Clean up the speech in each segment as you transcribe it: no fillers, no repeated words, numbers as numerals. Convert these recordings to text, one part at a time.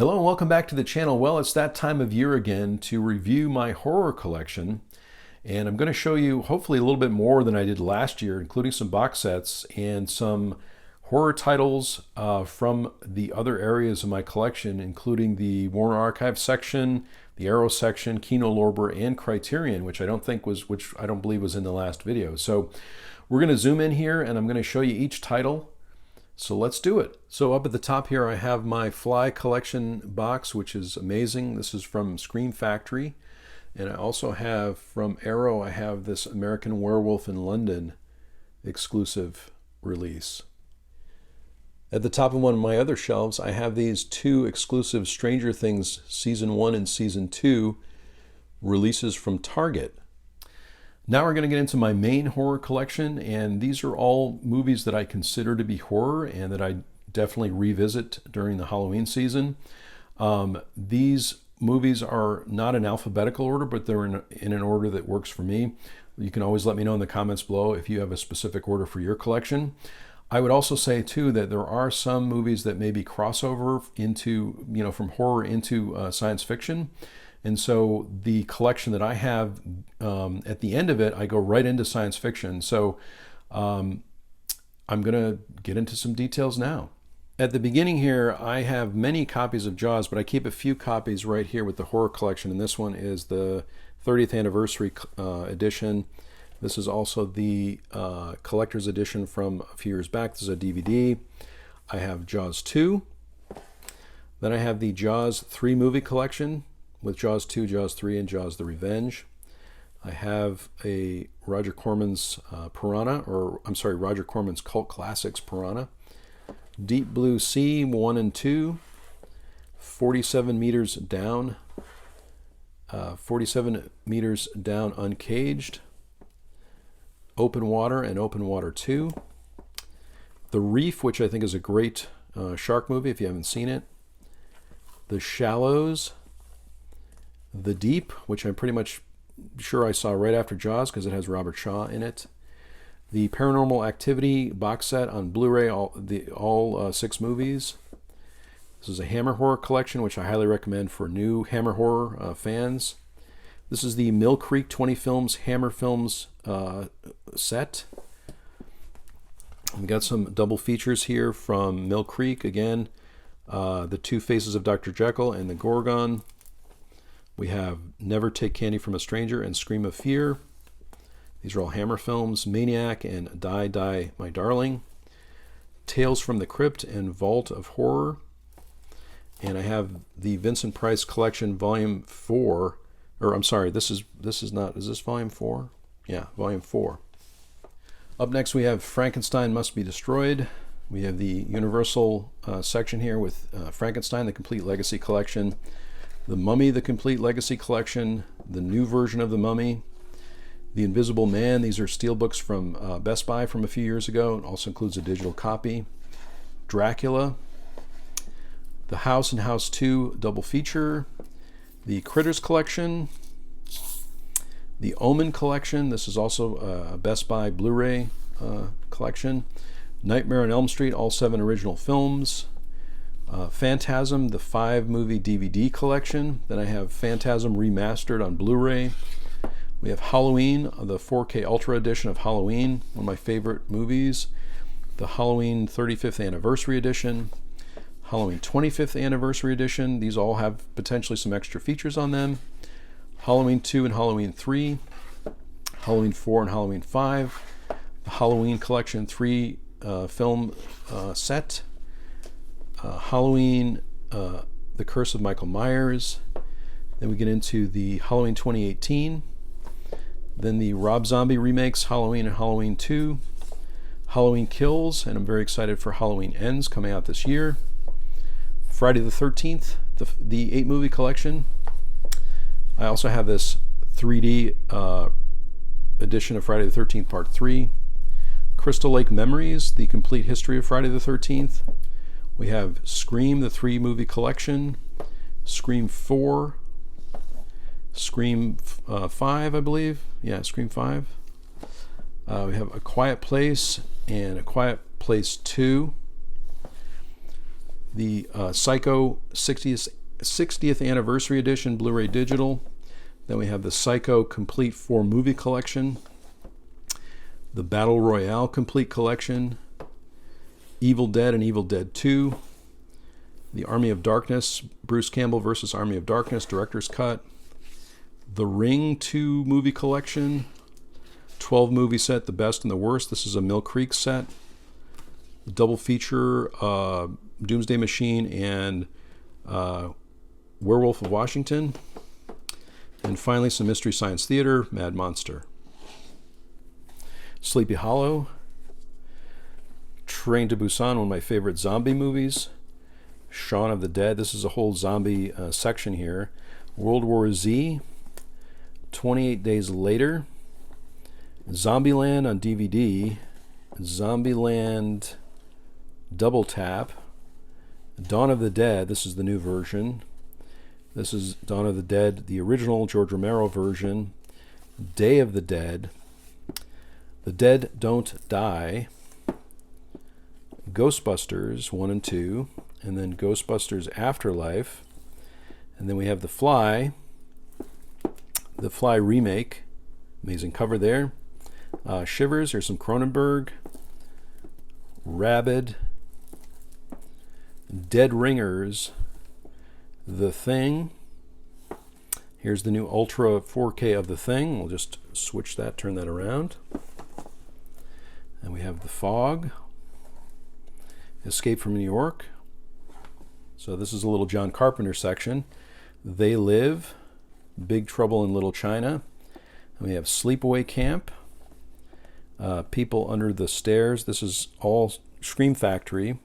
Hello and welcome back to the channel. Well, it's that time of year again to review my horror collection. And I'm going to show you hopefully a little bit more than I did last year, including some box sets and some horror titles from the other areas of my collection, including the Warner Archive section, the Arrow section, Kino Lorber, and Criterion, which I don't believe was in the last video. So we're going to zoom in here and I'm going to show you each title. So let's do it. So up at the top here, I have my Fly collection box, which is amazing. This is from Scream Factory. And I also have from Arrow, I have this American Werewolf in London exclusive release. At the top of one of my other shelves, I have these two exclusive Stranger Things Season 1 and Season 2 releases from Target. Now we're going to get into my main horror collection, and these are all movies that I consider to be horror and that I definitely revisit during the Halloween season. These movies are not in alphabetical order, but they're in an order that works for me. You can always let me know in the comments below if you have a specific order for your collection. I would also say too that there are some movies that maybe crossover into, from horror into science fiction. And so the collection that I have, at the end of it, I go right into science fiction. So I'm going to get into some details now. At the beginning here, I have many copies of Jaws, but I keep a few copies right here with the horror collection. And this one is the 30th anniversary edition. This is also the collector's edition from a few years back. This is a DVD. I have Jaws 2. Then I have the Jaws 3 movie collection, with Jaws 2, Jaws 3, and Jaws the Revenge. I have a Roger Corman's Roger Corman's Cult Classics Piranha. Deep Blue Sea 1 and 2. 47 Meters Down. 47 Meters Down Uncaged. Open Water and Open Water 2. The Reef, which I think is a great shark movie if you haven't seen it. The Shallows. The Deep, which I'm pretty much sure I saw right after Jaws because it has Robert Shaw in it. The Paranormal Activity box set on Blu-ray, all 6 movies. This is a Hammer Horror collection, which I highly recommend for new Hammer Horror fans. This is the Mill Creek 20 Films Hammer Films set. We've got some double features here from Mill Creek. Again, The Two Faces of Dr. Jekyll and the Gorgon. We have Never Take Candy from a Stranger and Scream of Fear. These are all Hammer films. Maniac and Die, Die, My Darling. Tales from the Crypt and Vault of Horror. And I have the Vincent Price Collection Volume 4. Or I'm sorry, this is this Volume 4? Yeah, Volume 4. Up next we have Frankenstein Must Be Destroyed. We have the Universal section here with Frankenstein, the Complete Legacy Collection. The Mummy, the Complete Legacy Collection, the new version of The Mummy, The Invisible Man. These are steelbooks from Best Buy from a few years ago. It also includes a digital copy. Dracula, The House and House 2 double feature, the Critters Collection, the Omen Collection. This is also a Best Buy Blu-ray collection. Nightmare on Elm Street, all 7 original films. Phantasm, the 5 movie DVD collection. Then I have Phantasm remastered on Blu-ray. We have Halloween, the 4K Ultra edition of Halloween, one of my favorite movies. The Halloween 35th Anniversary Edition. Halloween 25th Anniversary Edition. These all have potentially some extra features on them. Halloween 2 and Halloween 3. Halloween 4 and Halloween 5. The Halloween Collection 3 film set. Halloween, The Curse of Michael Myers. Then we get into the Halloween 2018. Then the Rob Zombie remakes, Halloween and Halloween 2. Halloween Kills, and I'm very excited for Halloween Ends coming out this year. Friday the 13th, the 8 movie collection. I also have this 3D edition of Friday the 13th Part 3. Crystal Lake Memories, the complete history of Friday the 13th. We have Scream, the 3 movie collection, Scream 4, Scream 5, I believe. Yeah, Scream 5. We have A Quiet Place and A Quiet Place 2. The Psycho 60th Anniversary Edition, Blu-ray Digital. Then we have the Psycho Complete 4 Movie Collection, the Battle Royale Complete Collection, Evil Dead and Evil Dead 2, the Army of Darkness, Bruce Campbell versus Army of Darkness, Director's Cut, the Ring 2 Movie Collection, 12 movie set, The Best and the Worst. This is a Mill Creek set. The double feature, Doomsday Machine and Werewolf of Washington. And finally, some Mystery Science Theater, Mad Monster. Sleepy Hollow, Train to Busan, one of my favorite zombie movies. Shaun of the Dead, this is a whole zombie section here. World War Z, 28 Days Later, Zombieland on DVD, Zombieland Double Tap, Dawn of the Dead, this is the new version. This is Dawn of the Dead, the original George Romero version. Day of the Dead, The Dead Don't Die, Ghostbusters 1 and 2, and then Ghostbusters Afterlife. And then we have The Fly remake. Amazing cover there. Shivers, here's some Cronenberg. Rabid, Dead Ringers, The Thing. Here's the new Ultra 4K of The Thing. We'll just switch that, turn that around. And we have The Fog, Escape from New York. So this is a little John Carpenter section. They Live, Big Trouble in Little China. And we have Sleepaway Camp, People Under the Stairs. This is all Scream Factory.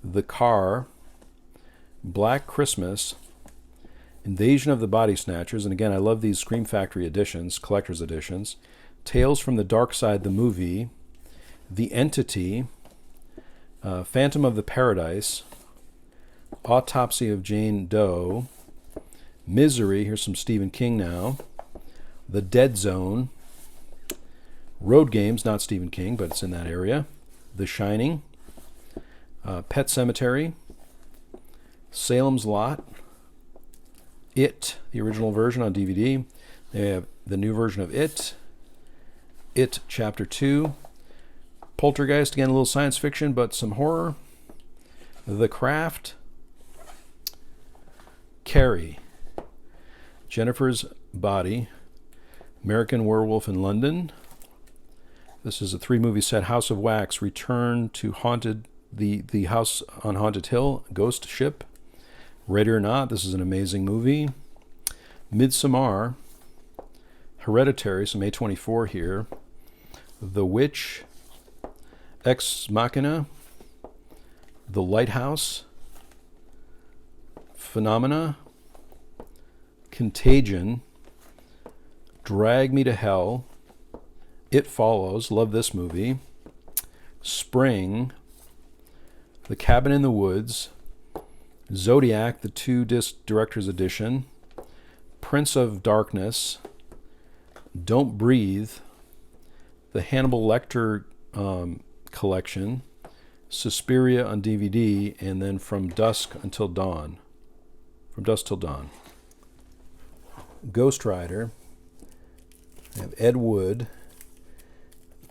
The Car, Black Christmas, Invasion of the Body Snatchers, and again, I love these Scream Factory editions, collector's editions. Tales from the Dark Side, the movie. The Entity, Phantom of the Paradise, Autopsy of Jane Doe, Misery, here's some Stephen King now. The Dead Zone, Road Games, not Stephen King, but it's in that area. The Shining, Pet Sematary, Salem's Lot, It, the original version on DVD. They have the new version of It, It Chapter 2, Poltergeist, again a little science fiction, but some horror. The Craft, Carrie, Jennifer's Body, American Werewolf in London. This is a 3-movie set, House of Wax, Return to Haunted, the House on Haunted Hill, Ghost Ship. Ready or Not, this is an amazing movie. Midsommar, Hereditary, some A24 here. The Witch, Ex Machina, The Lighthouse, Phenomena, Contagion, Drag Me to Hell, It Follows, love this movie, Spring, The Cabin in the Woods, Zodiac, the 2-disc director's edition, Prince of Darkness, Don't Breathe, the Hannibal Lecter collection, Suspiria on DVD, and then From Dusk Till Dawn. Ghost Rider. We have Ed Wood,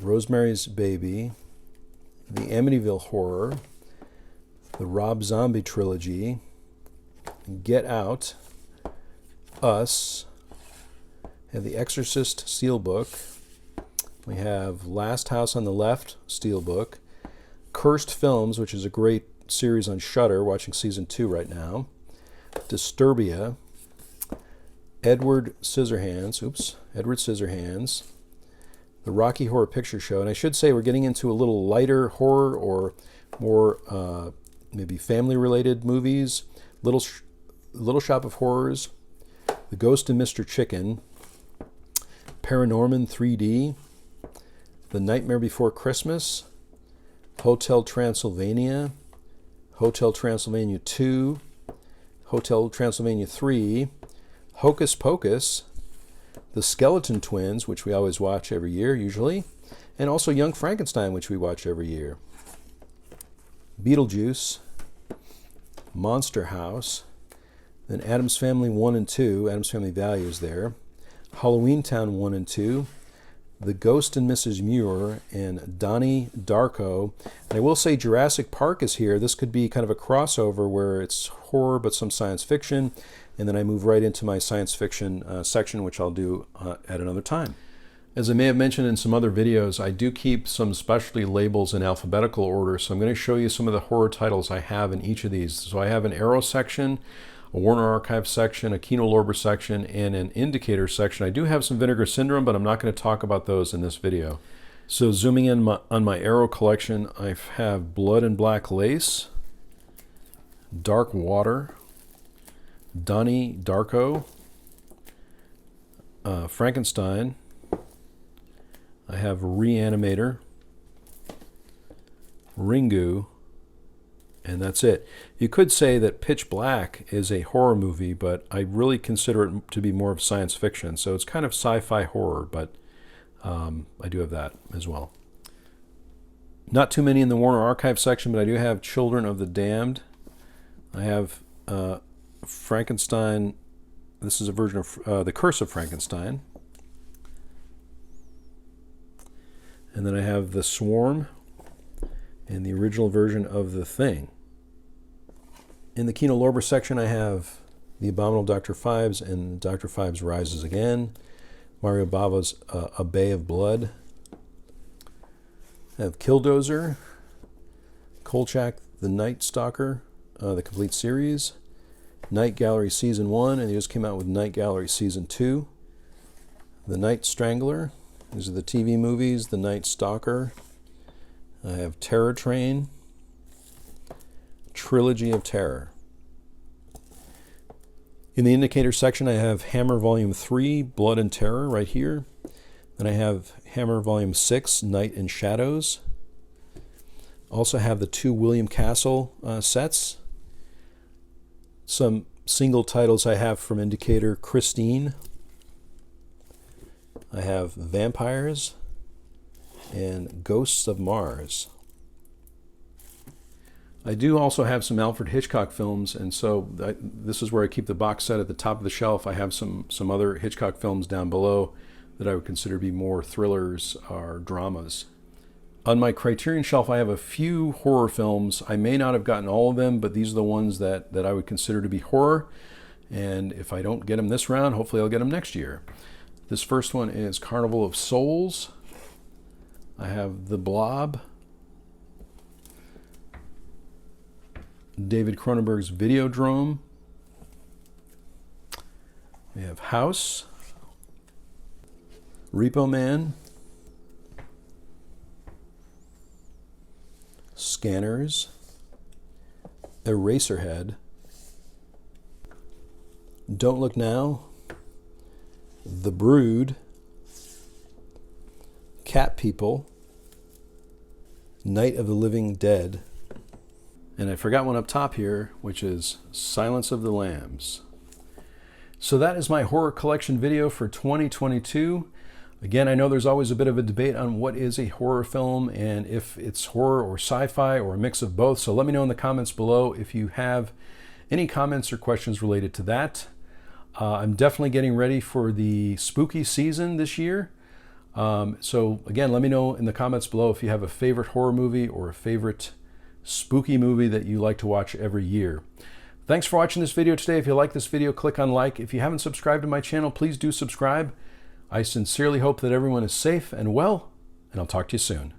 Rosemary's Baby, the Amityville Horror, the Rob Zombie trilogy, Get Out, Us, have the Exorcist Steelbook. We have Last House on the Left Steelbook, Cursed Films, which is a great series on Shudder, watching season 2 right now, Disturbia, Edward Scissorhands, the Rocky Horror Picture Show. And I should say we're getting into a little lighter horror or more maybe family-related movies. Little Shop of Horrors, The Ghost and Mr. Chicken, Paranorman 3D, The Nightmare Before Christmas, Hotel Transylvania, Hotel Transylvania 2, Hotel Transylvania 3, Hocus Pocus, The Skeleton Twins, which we always watch every year usually, and also Young Frankenstein, which we watch every year. Beetlejuice, Monster House, then Addams Family 1 and 2, Addams Family Values there, Halloween Town 1 and 2, The Ghost and Mrs. Muir, and Donnie Darko. And I will say Jurassic Park is here. This could be kind of a crossover where it's horror but some science fiction, and then I move right into my science fiction section, which I'll do at another time. As I may have mentioned in some other videos, I do keep some specialty labels in alphabetical order, so I'm going to show you some of the horror titles I have in each of these. So I have an Arrow section, a Warner Archive section, a Kino Lorber section, and an Indicator section. I do have some Vinegar Syndrome, but I'm not going to talk about those in this video. So zooming in on my Arrow collection, I have Blood and Black Lace, Dark Water, Donnie Darko, Frankenstein, I have Reanimator, Ringu, and that's it. You could say that Pitch Black is a horror movie, but I really consider it to be more of science fiction. So it's kind of sci-fi horror, but I do have that as well. Not too many in the Warner Archive section, but I do have Children of the Damned. I have Frankenstein. This is a version of The Curse of Frankenstein. And then I have The Swarm and the original version of The Thing. In the Kino Lorber section, I have The Abominable Dr. Phibes and Dr. Phibes Rises Again, Mario Bava's A Bay of Blood. I have Killdozer, Kolchak the Night Stalker, the complete series, Night Gallery Season 1, and they just came out with Night Gallery Season 2, The Night Strangler. These are the TV movies, The Night Stalker. I have Terror Train, Trilogy of Terror. In the Indicator section, I have Hammer Volume 3, Blood and Terror, right here. Then I have Hammer Volume 6, Night and Shadows. Also have the 2 William Castle sets. Some single titles I have from Indicator, Christine. I have Vampires and Ghosts of Mars. I do also have some Alfred Hitchcock films, and so this is where I keep the box set at the top of the shelf. I have some other Hitchcock films down below that I would consider to be more thrillers or dramas. On my Criterion shelf, I have a few horror films. I may not have gotten all of them, but these are the ones that I would consider to be horror. And if I don't get them this round, hopefully I'll get them next year. This first one is Carnival of Souls. I have The Blob, David Cronenberg's Videodrome. We have House, Repo Man, Scanners, Eraserhead, Don't Look Now, The Brood, Cat People, Night of the Living Dead, and I forgot one up top here, which is Silence of the Lambs. So that is my horror collection video for 2022. Again, I know there's always a bit of a debate on what is a horror film and if it's horror or sci-fi or a mix of both. So let me know in the comments below if you have any comments or questions related to that. I'm definitely getting ready for the spooky season this year. So again, let me know in the comments below if you have a favorite horror movie or a favorite spooky movie that you like to watch every year. Thanks for watching this video today. If you like this video, click on like. If you haven't subscribed to my channel, please do subscribe. I sincerely hope that everyone is safe and well, and I'll talk to you soon.